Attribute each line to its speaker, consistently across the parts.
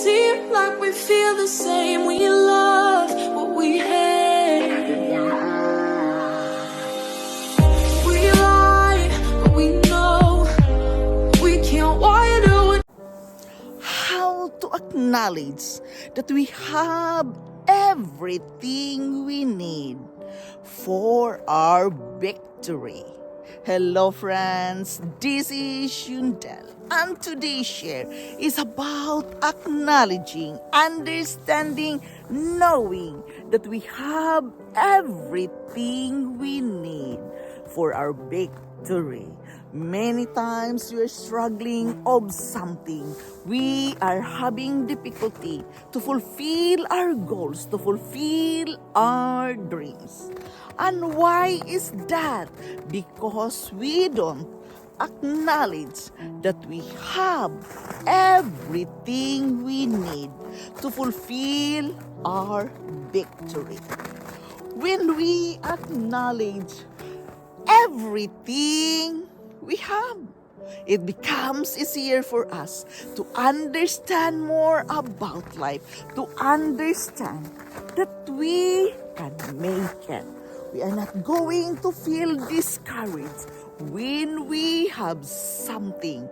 Speaker 1: seem like we feel the same. We love what we hate. We lie, but we know we can't widen.
Speaker 2: How to acknowledge that we have everything we need for our victory. Hello friends, this is Yundel, and today's share is about acknowledging, understanding, knowing that we have everything we need for our victory. Many times we are struggling of something. We are having difficulty to fulfill our goals, to fulfill our dreams. And why is that? Because we don't acknowledge that we have everything we need to fulfill our victory. When we acknowledge everything we have, it becomes easier for us to understand more about life, to understand that we can make it. We are not going to feel discouraged when we have something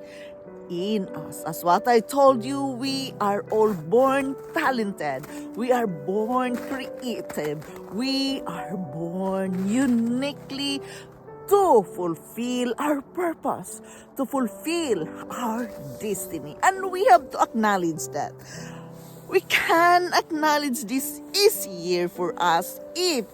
Speaker 2: in us. As what I told you, we are all born talented. We are born creative. We are born uniquely to fulfill our purpose, to fulfill our destiny. And we have to acknowledge that. We can acknowledge this easier for us if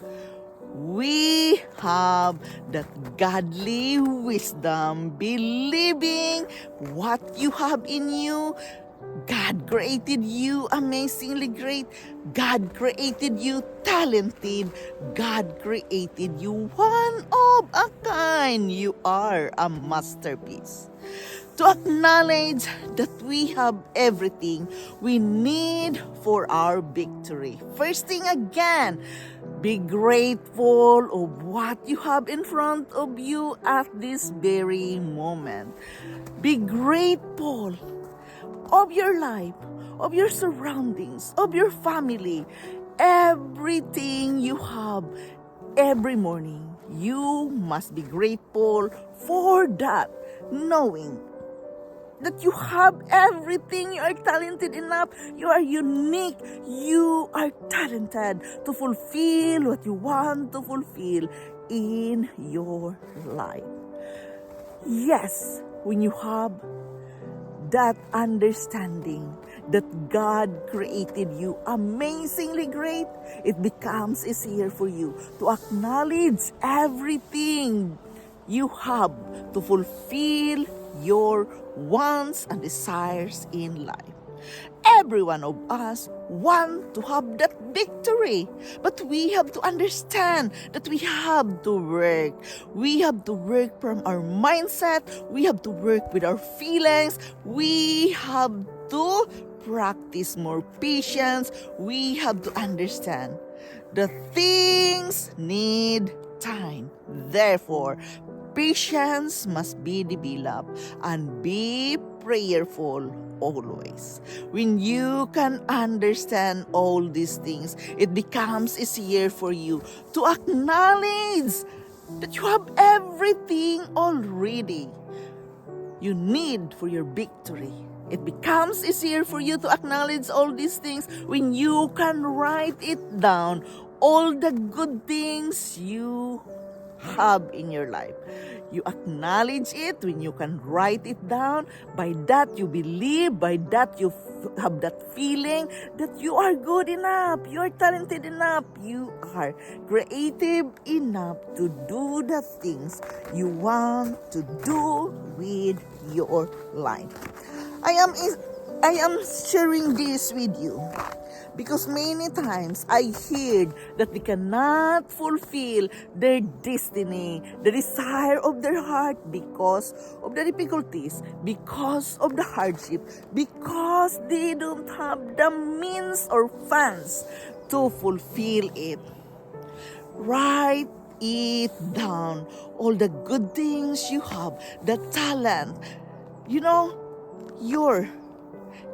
Speaker 2: we have that godly wisdom, believing what you have in you. God created you amazingly great. God created you talented. God created you one of a kind. You are a masterpiece. To acknowledge that we have everything we need for our victory. First thing again, be grateful of what you have in front of you at this very moment. Be grateful of your life, of your surroundings, of your family, everything you have every morning. You must be grateful for that, knowing that you have everything. You are talented enough. You are unique. You are talented to fulfill what you want to fulfill in your life. Yes, when you have that understanding that God created you amazingly great, it becomes easier for you to acknowledge everything you have to fulfill your wants and desires in life. Every one of us want to have that victory, but we have to understand that we have to work. We have to work from our mindset. We have to work with our feelings. We have to practice more patience. We have to understand that things need time. Therefore, patience must be developed and be prayerful always. When you can understand all these things, it becomes easier for you to acknowledge that you have everything already you need for your victory. It becomes easier for you to acknowledge all these things when you can write it down, all the good things you have in your life. You acknowledge it when you can write it down. By that you believe, by that you have that feeling that you are good enough, you are talented enough, you are creative enough to do the things you want to do with your life. I am sharing this with you because many times I heard that they cannot fulfill their destiny, the desire of their heart because of the difficulties, because of the hardship, because they don't have the means or funds to fulfill it. Write it down, all the good things you have, the talent. You're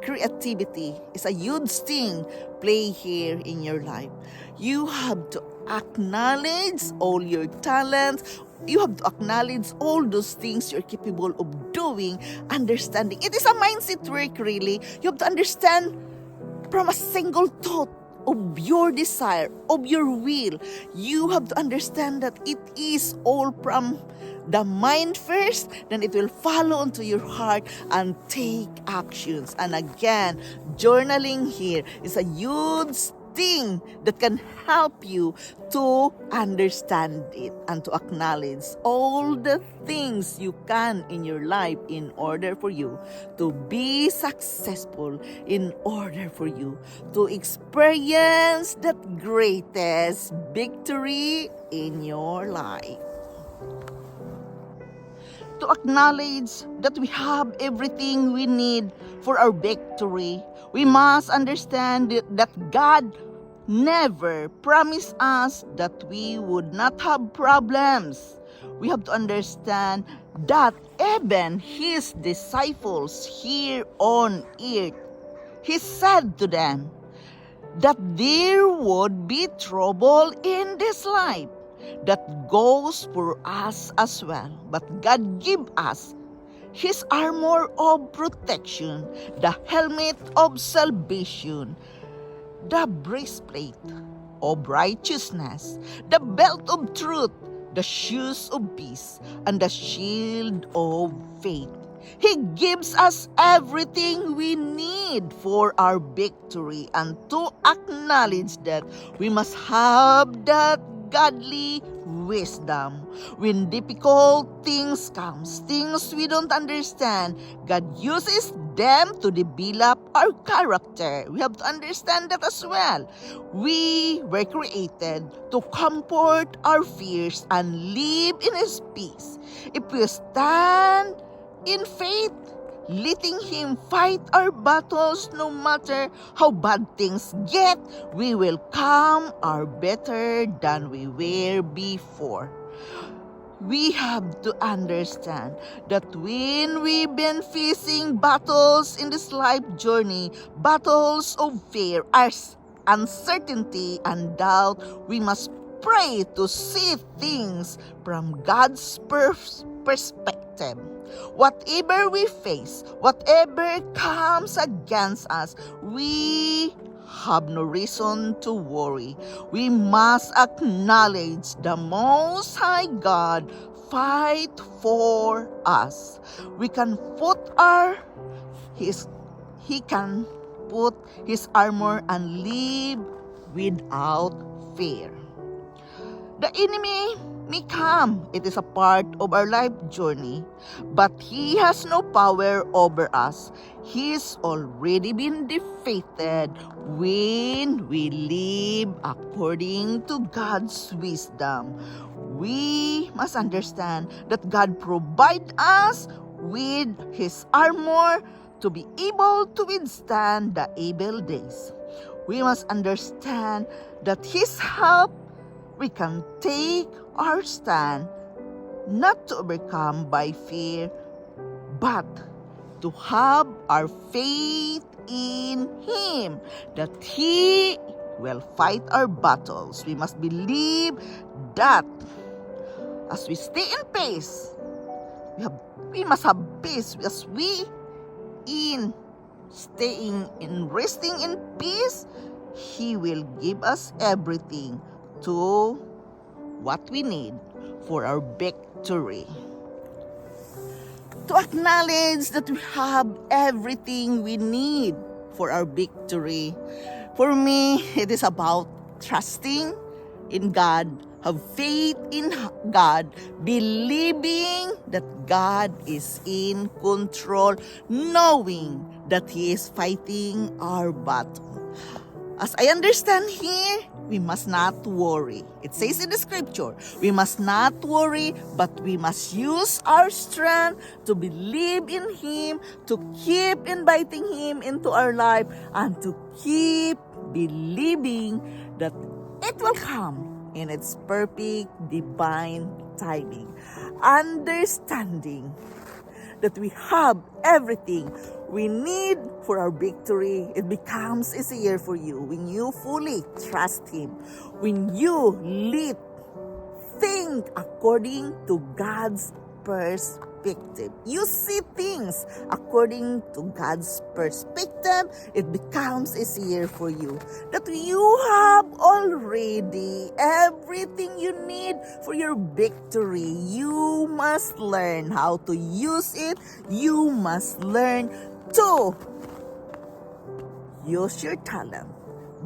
Speaker 2: creativity is a huge thing play here in your life. You have to acknowledge all your talents. You have to acknowledge all those things you're capable of doing, understanding. It is a mindset work, really. You have to understand from a single thought of your desire, of your will. You have to understand that it is all from the mind first, then it will follow onto your heart and take actions. And again, journaling here is a huge thing that can help you to understand it and to acknowledge all the things you can in your life in order for you to be successful, in order for you to experience that greatest victory in your life. To acknowledge that we have everything we need for our victory, we must understand that God never promised us that we would not have problems. We have to understand that even His disciples here on earth, He said to them that there would be trouble in this life. That goes for us as well. But God give us His armor of protection, the helmet of salvation, the breastplate of righteousness, the belt of truth, the shoes of peace, and the shield of faith. He gives us everything we need for our victory, and to acknowledge that we must have that godly wisdom. When difficult things comes, things we don't understand, God uses them to develop our character. We have to understand that as well. We were created to comfort our fears and live in His peace. If we stand in faith, letting Him fight our battles, no matter how bad things get, we will come are better than we were before. We have to understand that when we've been facing battles in this life journey, battles of fear, uncertainty, and doubt, we must pray to see things from God's perspective. Whatever we face, whatever comes against us, we have no reason to worry. We must acknowledge the Most High God fight for us. We can He can put His armor and live without fear. The enemy may come. It is a part of our life journey. But he has no power over us. He's already been defeated when we live according to God's wisdom. We must understand that God provides us with His armor to be able to withstand the evil days. We must understand that His help, we can take our stand, not to overcome by fear, but to have our faith in Him, that He will fight our battles. We must believe that as we stay in peace, we must have peace. As we resting in peace, He will give us everything to what we need for our victory. To acknowledge that we have everything we need for our victory. For me, it is about trusting in God, have faith in God, believing that God is in control, knowing that He is fighting our battle. As I understand here, we must not worry. It says in the scripture, we must not worry, but we must use our strength to believe in Him, to keep inviting Him into our life, and to keep believing that it will come in its perfect divine timing. Understanding that we have everything we need for our victory. It becomes easier for you when you fully trust Him, when you think according to God's perspective. You see things according to God's perspective, it becomes easier for you. That you have already everything you need for your victory. You must learn how to use it. You must learn to use your talent.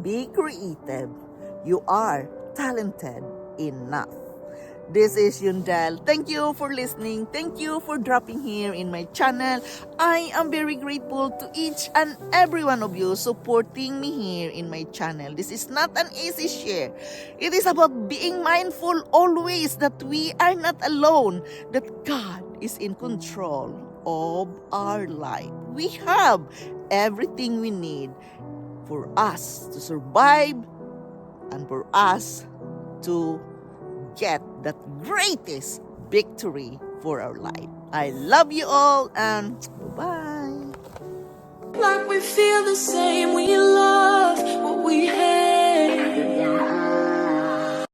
Speaker 2: Be creative. You are talented enough. This is Yundel. Thank you for listening. Thank you for dropping here in my channel. I am very grateful to each and every one of you supporting me here in my channel. This is not an easy share. It is about being mindful always that we are not alone, that God is in control of our life. We have everything we need for us to survive and for us to get that greatest victory for our life. I love you all and bye.
Speaker 1: Like we feel the same, we